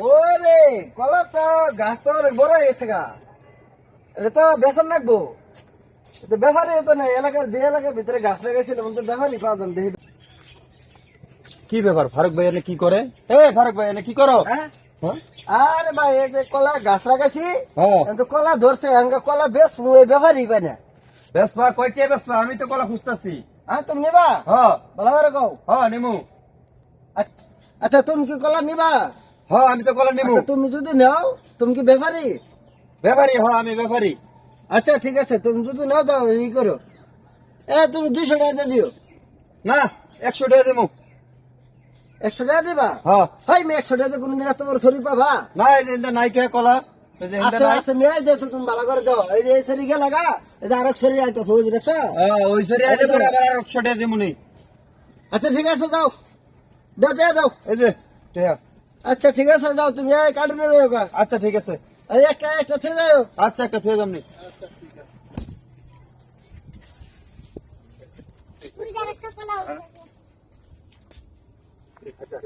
ওরে কলা তো গাছ তো অনেক বড় হয়ে গেছে গা। এটা তো বেসন রাখবো। এটা ব্যাপারই তো না, এলাকার যে এলাকার ভিতরে গাছ লাগাইছিল তো ব্যাপারই পাওয়া যাবে দেখি। কি ব্যাপার ফারুক ভাই এনে কি করে? ফারুক ভাই এনে কি করো? হ্যাঁ হ্যাঁ? আরে ভাই এই যে কলা গাছ লাগাইছি, হ্যাঁ। তো কলা ধরছে আঙ্গা কলা বেশ এই ব্যাপারই পাই না। বেসপা কয়টা বেসপা? আমি তো কলা খুঁজতাছি। হ্যাঁ তুমি নিবা? হ্যাঁ ভালো করে কও। হ্যাঁ নিমু। আচ্ছা তুমি কি কলা নিবা? হ্যাঁ আমি তো কলা নিমু। আচ্ছা, তুমি যদি নাও তুমি কি ব্যাপারী? ব্যাপারী, হ্যাঁ আমি ব্যাপারী। আচ্ছা ঠিক আছে, তুমি যদি নাও যাও এই করো। তুমি 200 টাকা দিয়ে দিও। না, 100 টাকা দিমু। 100 টাকা দিবা? হ্যাঁ। হাই মে 100 টাকা কোনদিন এত বড় শরীর পাবা? না এই যে ইন্দা নাই কে কলা? এই যে ইন্দা আছে নাই। আছে মেয়ে দে তো তুমি ভালো করে দাও। এই যে এই শরীর গে লাগা, এই যে আরেক শরীর আইতাছে ওই যে দেখছো? ওই সরি আছে পরে আবার আর 100 টাকা দিমু নি। আচ্ছা ঠিক আছে যাও, দাও টাকা দাও। এই যে টাকা। আচ্ছা ঠিক আছে যাও, তুমি এই কাটে নিয়ে যাও গা। আচ্ছা ঠিক আছে। এই একটা ছেড়ে যাও। আচ্ছা একটা থুয়ে যামনি। আচ্ছা